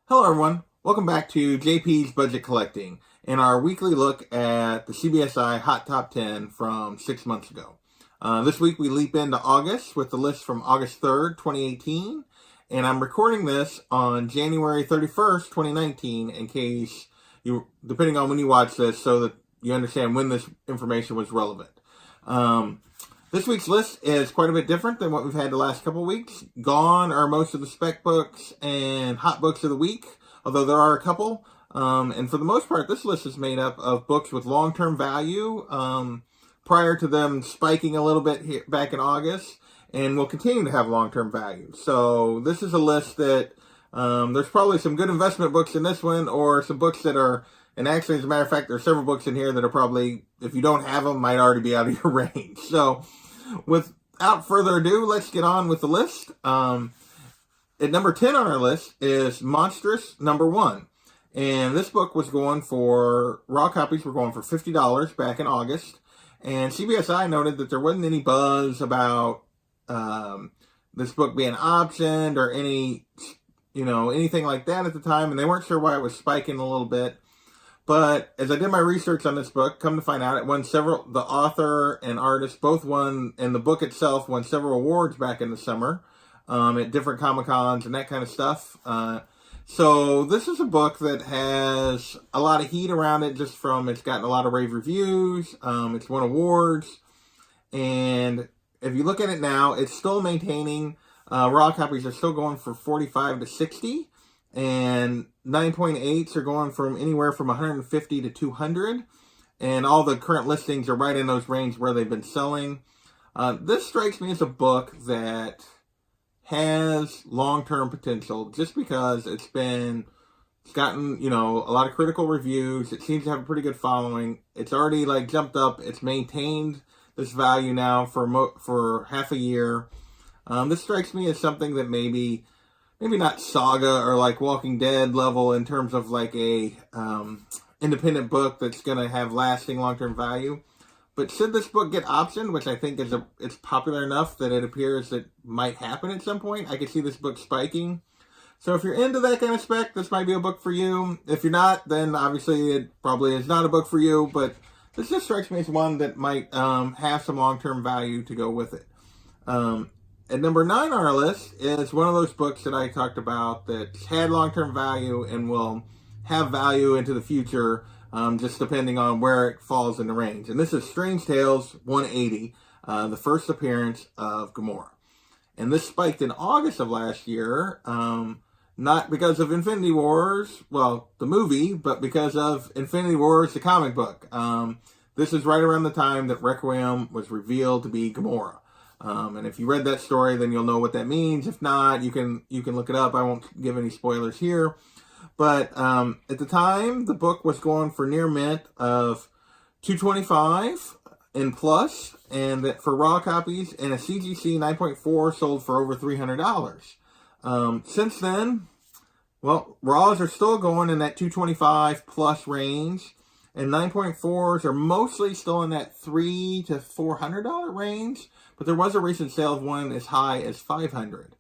Hello everyone, welcome back to JP's Budget Collecting and our weekly look at the CBSI Hot Top 10 from 6 months ago. This week we leap into August with the list from August 3rd, 2018, and I'm recording this on January 31st, 2019 in case you, depending on when you watch this, so that you understand when this information was relevant. This week's list is quite a bit different than what we've had the last couple of weeks. Gone are most of the spec books and hot books of the week, although there are a couple. And for the most part, this list is made up of books with long-term value prior to them spiking a little bit here, back in August, and will continue to have long-term value. So this is a list that there's probably some good investment books in this one, or some books that are, and actually, as a matter of fact, there are several books in here that are probably, if you don't have them, might already be out of your range. So without further ado, let's get on with the list. At number 10 on our list is Monstrous Number 1. And this book was going for, raw copies were going for $50 back in August. And CBSI noted that there wasn't any buzz about this book being optioned or anything like that at the time. And they weren't sure why it was spiking a little bit. But as I did my research on this book, come to find out it won several, the author and artist both won, and the book itself won several awards back in the summer at different Comic-Cons and that kind of stuff. So this is a book that has a lot of heat around it just from, it's gotten a lot of rave reviews, it's won awards, and if you look at it now, it's still maintaining, raw copies are still going for 45 to 60. And 9.8s are going from anywhere from 150 to 200. And all the current listings are right in those range where they've been selling. This strikes me as a book that has long-term potential just because it's gotten, a lot of critical reviews. It seems to have a pretty good following. It's already jumped up. It's maintained this value now for half a year. This strikes me as something that maybe not Saga or Walking Dead level in terms of a independent book that's going to have lasting long-term value. But should this book get optioned, which I think it's popular enough that it appears that might happen at some point, I could see this book spiking. So if you're into that kind of spec, this might be a book for you. If you're not, then obviously it probably is not a book for you. But this just strikes me as one that might have some long-term value to go with it. At number 9 on our list is one of those books that I talked about that's had long-term value and will have value into the future, just depending on where it falls in the range. And this is Strange Tales 180, the first appearance of Gamora. And this spiked in August of last year, not because of Infinity Wars, well, the movie, but because of Infinity Wars, the comic book. This is right around the time that Requiem was revealed to be Gamora. And if you read that story, then you'll know what that means. If not, you can look it up. I won't give any spoilers here. But at the time, the book was going for near mint of $225 in plus, and that for raw copies, and a CGC 9.4 sold for over $300. Since then, well, raws are still going in that $225 plus range, and 9.4s are mostly still in that $300 to $400 range. But there was a recent sale of one as high as $500.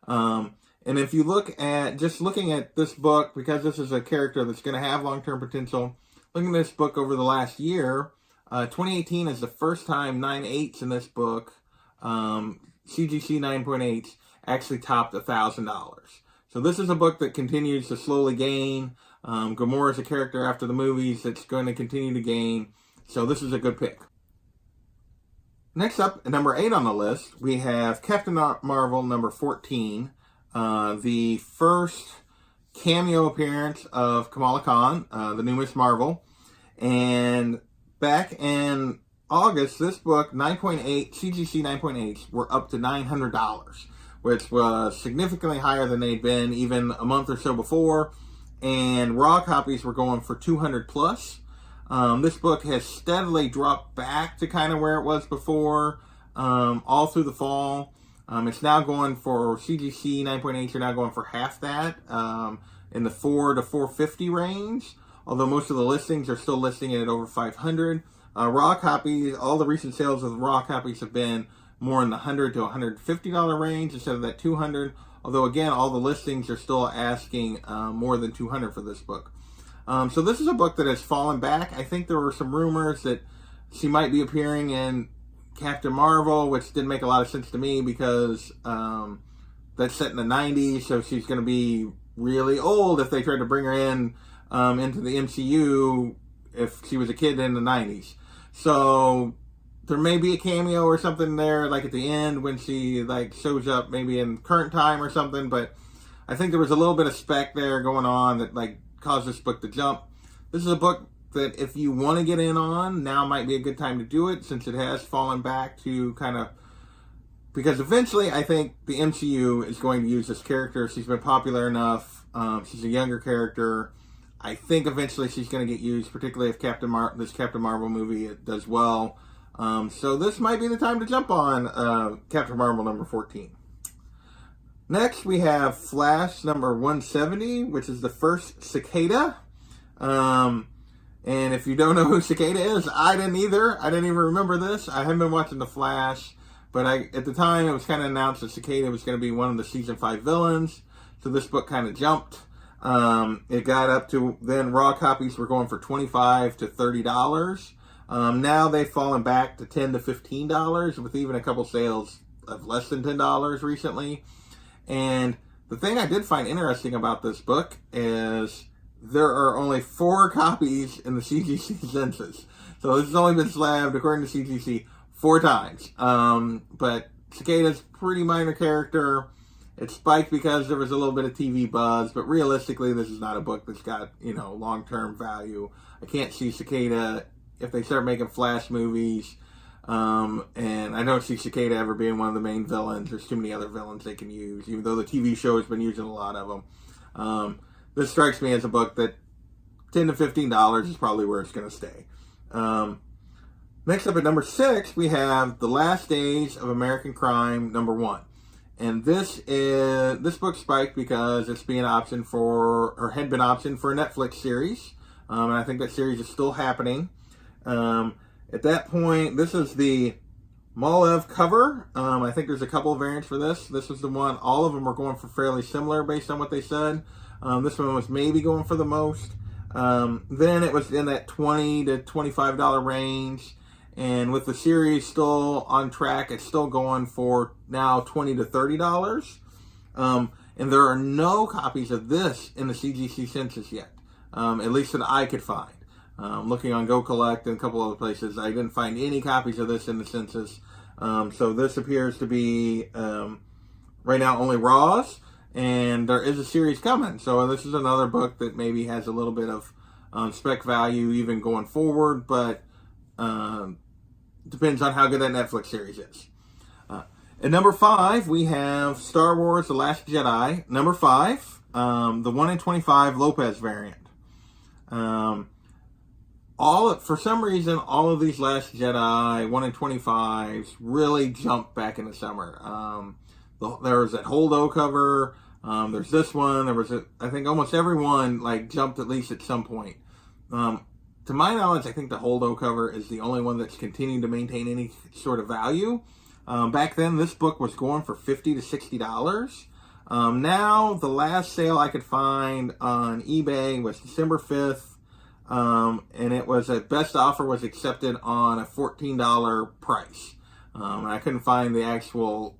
And if you look at, just looking at this book, because this is a character that's going to have long-term potential, looking at this book over the last year, 2018 is the first time 9.8s in this book, CGC 9.8s, actually topped $1,000. So this is a book that continues to slowly gain. Gamora is a character after the movies that's going to continue to gain. So this is a good pick. Next up, at number 8 on the list, we have Captain Marvel number 14, the first cameo appearance of Kamala Khan, the new Miss Marvel. And back in August, this book, 9.8, CGC 9.8s, were up to $900, which was significantly higher than they'd been even a month or so before. And raw copies were going for 200 plus. This book has steadily dropped back to kind of where it was before, all through the fall. It's now going for CGC 9.8s are now going for half that, in the 4 to 450 range. Although most of the listings are still listing it at over 500. Raw copies, all the recent sales of raw copies have been more in the $100 to $150 range instead of that $200. Although again, all the listings are still asking more than $200 for this book. So this is a book that has fallen back. I think there were some rumors that she might be appearing in Captain Marvel, which didn't make a lot of sense to me because that's set in the 90s, so she's going to be really old if they tried to bring her in into the MCU if she was a kid in the 90s. So there may be a cameo or something there, like at the end when she like shows up maybe in current time or something, but I think there was a little bit of spec there going on that like caused this book to jump. This is a book that if you want to get in on, now might be a good time to do it since it has fallen back to kind of, because eventually I think the MCU is going to use this character. She's been popular enough. She's a younger character. I think eventually she's going to get used, particularly if this Captain Marvel movie does well. So this might be the time to jump on Captain Marvel number 14. Next, we have Flash number 170, which is the first Cicada. And if you don't know who Cicada is, I didn't either. I didn't even remember this. I haven't been watching The Flash, but at the time it was kind of announced that Cicada was going to be one of the season 5 villains. So this book kind of jumped. It got up to, then raw copies were going for $25 to $30. Now they've fallen back to $10 to $15 with even a couple sales of less than $10 recently. And the thing I did find interesting about this book is there are only 4 copies in the CGC census. So this has only been slabbed, according to CGC, 4 times. But Cicada's a pretty minor character. It spiked because there was a little bit of TV buzz, but realistically, this is not a book that's got, long-term value. I can't see Cicada, if they start making Flash movies, and I don't see Cicada ever being one of the main villains. There's too many other villains they can use, even though the TV show has been using a lot of them. This strikes me as a book that $10 to $15 is probably where it's going to stay. Next up at number 6, we have The Last Days of American Crime, number 1. And this book spiked because it's being optioned for, or had been optioned for a Netflix series. And I think that series is still happening. At that point, this is the Malev cover. I think there's a couple of variants for this. This was the one, all of them were going for fairly similar based on what they said. This one was maybe going for the most. Then it was in that $20 to $25 range. And with the series still on track, it's still going for now $20 to $30. And there are no copies of this in the CGC census yet, at least that I could find. Looking on Go Collect and a couple other places, I didn't find any copies of this in the census. So this appears to be, right now, only raws. And there is a series coming. So this is another book that maybe has a little bit of spec value even going forward. But depends on how good that Netflix series is. At number 5, we have Star Wars The Last Jedi. Number 5, the 1 in 25 Lopez variant. For some reason, all of these Last Jedi 1 in 25s really jumped back in the summer. There was that Holdo cover. There's this one. There was I think almost everyone jumped at least at some point. To my knowledge, I think the Holdo cover is the only one that's continuing to maintain any sort of value. Back then, this book was going for $50 to $60. Now, the last sale I could find on eBay was December 5th. And it was a best offer was accepted on a $14 price. And I couldn't find the actual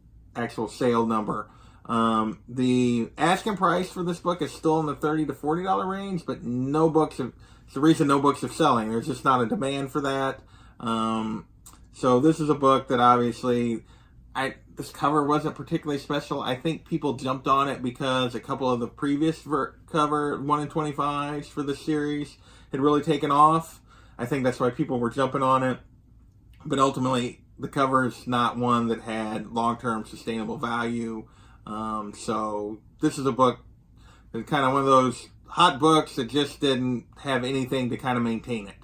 sale number. The asking price for this book is still in the $30 to $40 range, but it's the reason no books are selling. There's just not a demand for that. So this is a book that obviously, this cover wasn't particularly special. I think people jumped on it because a couple of the previous cover 1 in 25s for the series had really taken off. I think that's why people were jumping on it. But ultimately, the cover is not one that had long-term sustainable value. So this is a book that's kind of one of those hot books that just didn't have anything to kind of maintain it.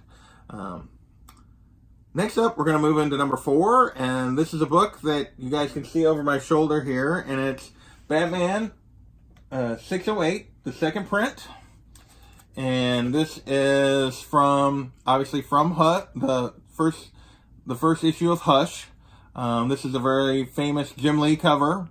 Next up, we're going to move into number 4, and this is a book that you guys can see over my shoulder here, and it's Batman 608, the second print. And this is obviously from Hot, the first issue of Hush. This is a very famous Jim Lee cover.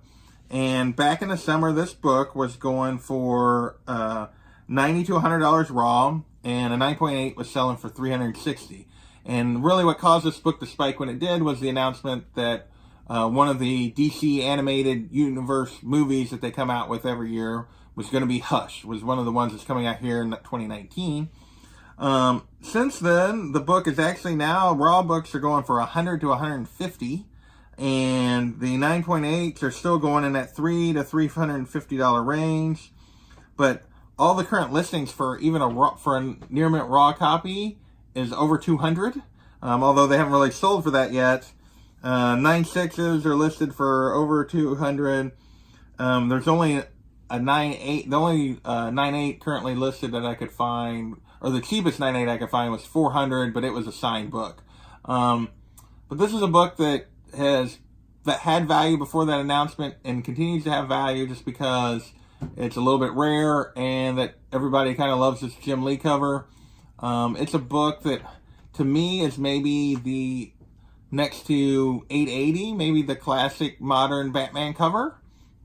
And back in the summer, this book was going for $90 to $100 raw, and a 9.8 was selling for $360. And really what caused this book to spike when it did was the announcement that one of the DC animated universe movies that they come out with every year was going to be Hush, was one of the ones that's coming out here in 2019. Since then, the book is actually now, raw books are going for $100 to $150, and the 9.8s are still going in that $300 to $350 range. But all the current listings for even a near mint raw copy is over $200, although they haven't really sold for that yet. 9.6s are listed for over $200. There's only a 9.8. The only 9.8 currently listed that I could find, or the cheapest 9.8 I could find, was $400, but it was a signed book. But this is a book that had value before that announcement and continues to have value just because it's a little bit rare and that everybody kind of loves this Jim Lee cover. It's a book that, to me, is maybe the next to 880, maybe the classic modern Batman cover.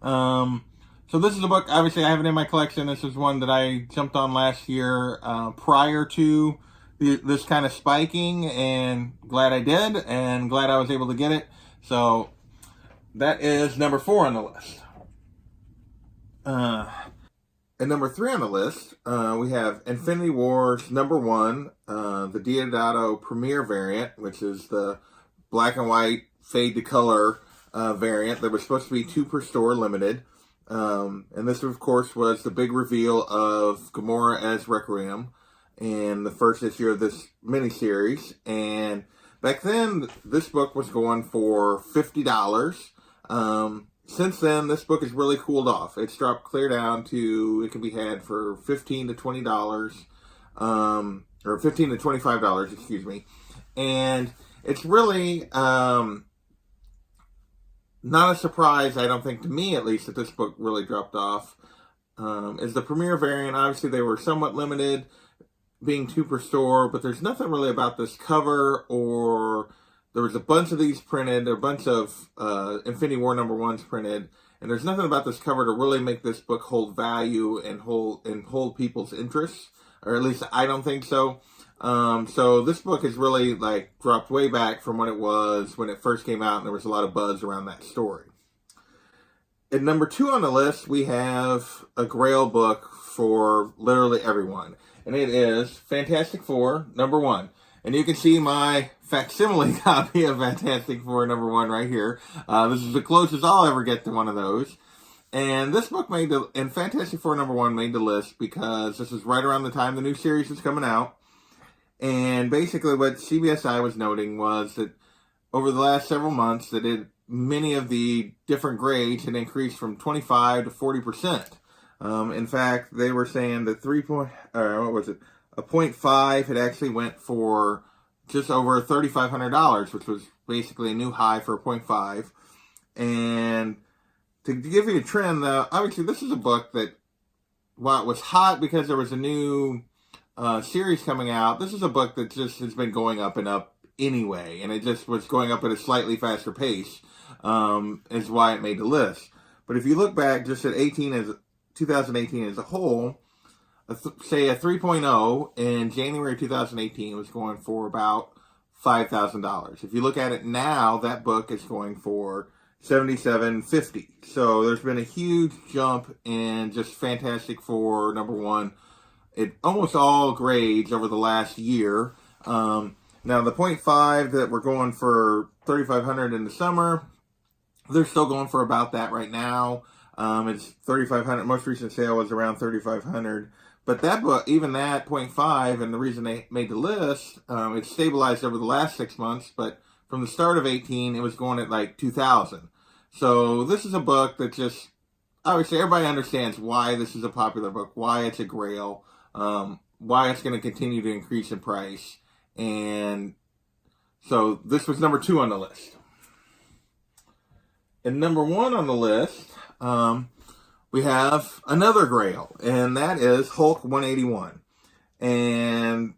So this is a book, obviously I have it in my collection. This is one that I jumped on last year prior to this kind of spiking, and glad I did, and glad I was able to get it. So that is number 4 on the list. At number 3 on the list, we have Infinity Wars number 1, the Deodato Premier variant, which is the black and white fade to color variant that was supposed to be 2 per store limited. And this, of course, was the big reveal of Gamora as Requiem in the first issue of this miniseries. And back then, this book was going for $50. Since then, this book has really cooled off. It's dropped clear down to, it can be had for $15 to $20, or $15 to $25, excuse me. And it's really not a surprise, I don't think, to me at least, that this book really dropped off. Is the Premier variant. Obviously, they were somewhat limited, being 2 per store, but there's nothing really about this cover, or there was a bunch of these printed, a bunch of Infinity War number 1s printed, and there's nothing about this cover to really make this book hold value and hold people's interests, or at least I don't think so. So this book has really dropped way back from what it was when it first came out, and there was a lot of buzz around that story. At number 2 on the list, we have a Grail book for literally everyone, and it is Fantastic Four number 1. And you can see my facsimile copy of Fantastic Four number 1 right here. This is the closest I'll ever get to one of those. And this book and Fantastic Four number 1 made the list because this is right around the time the new series was coming out. And basically what CBSI was noting was that over the last several months that many of the different grades had increased from 25 to 40%. In fact, they were saying that a 0.5 had actually went for just over $3,500, which was basically a new high for a 0.5. And to give you a trend, though, obviously this is a book that, while it was hot because there was a new series coming out, this is a book that just has been going up and up anyway, and it just was going up at a slightly faster pace, is why it made the list. But if you look back just at 2018 as a whole, say a 3.0 in January 2018 was going for about $5,000. If you look at it now, that book is going for $77.50. So there's been a huge jump in just Fantastic Four number 1 at almost all grades over the last year. Now the 0.5 that we're going for $3,500 in the summer, they're still going for about that right now. It's $3,500. Most recent sale was around $3,500. But that book, even that 0.5, and the reason they made the list, it stabilized over the last 6 months. But from the start of 18, it was going at like $2,000. So this is a book that just, obviously everybody understands why this is a popular book, why it's a Grail, why it's going to continue to increase in price. And so this was number 2 on the list. And number 1 on the list, we have another Grail, and that is Hulk 181. And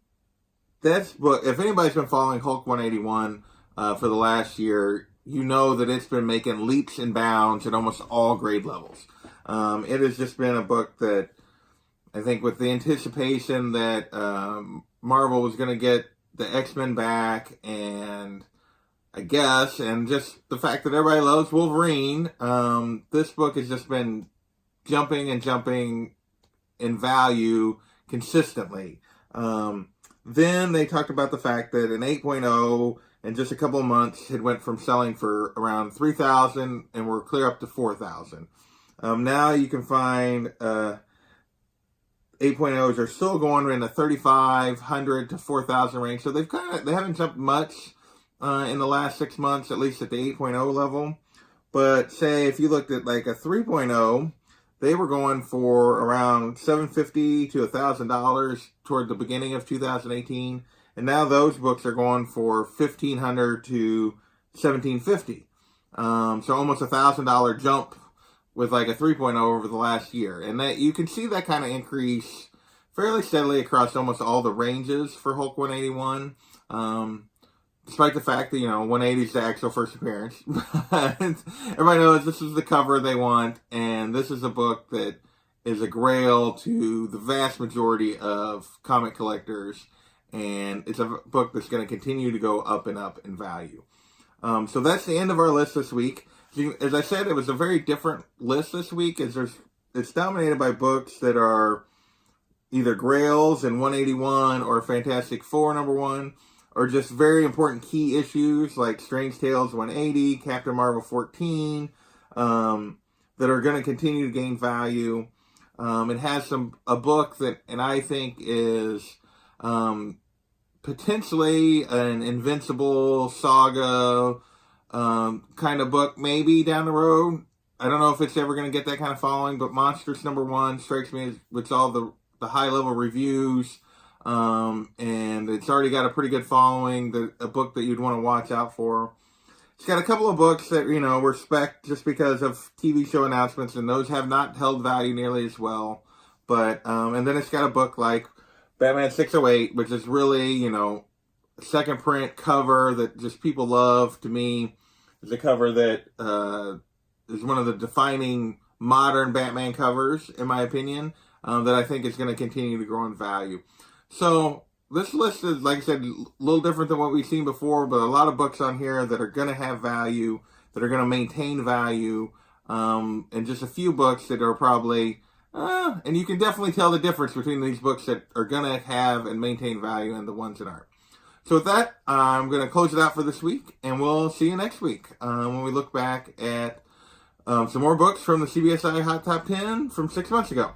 that's book. If anybody's been following Hulk 181 for the last year, you know that it's been making leaps and bounds at almost all grade levels. It has just been a book that I think, with the anticipation that Marvel was going to get the X-Men back, and I guess, and just the fact that everybody loves Wolverine, this book has just been jumping and jumping in value consistently. Then they talked about the fact that an 8.0 in just a couple of months had went from selling for around 3,000 and we're clear up to 4,000. Now you can find 8.0s are still going in the 3,500 to 4,000 range. So they haven't jumped much in the last 6 months, at least at the 8.0 level. But say if you looked at like a 3.0, they were going for around $750 to $1,000 toward the beginning of 2018. And now those books are going for $1,500 to $1,750. So almost $1,000 jump with like a 3.0 over the last year. And that you can see that kind of increase fairly steadily across almost all the ranges for Hulk 181. Despite the fact that, 180 is the actual first appearance. Everybody knows this is the cover they want, and this is a book that is a grail to the vast majority of comic collectors, and it's a book that's going to continue to go up and up in value. So that's the end of our list this week. As I said, it was a very different list this week, as it's dominated by books that are either grails in 181 or Fantastic Four #1, or just very important key issues like Strange Tales 180, Captain Marvel 14, that are going to continue to gain value. It has a book that, and I think is potentially an Invincible Saga kind of book, maybe down the road. I don't know if it's ever going to get that kind of following, but Monsters #1 strikes me as with all the high level reviews. And it's already got a pretty good following, a book that you'd want to watch out for. It's got a couple of books that, respect just because of TV show announcements, and those have not held value nearly as well. But, and then it's got a book like Batman 608, which is really, second print cover that just people love. To me, is a cover that, is one of the defining modern Batman covers, in my opinion, that I think is going to continue to grow in value. So this list is, like I said, a little different than what we've seen before, but a lot of books on here that are going to have value, that are going to maintain value, and just a few books that are probably, and you can definitely tell the difference between these books that are going to have and maintain value and the ones that aren't. So with that, I'm going to close it out for this week, and we'll see you next week when we look back at some more books from the CBSI Hot Top 10 from 6 months ago.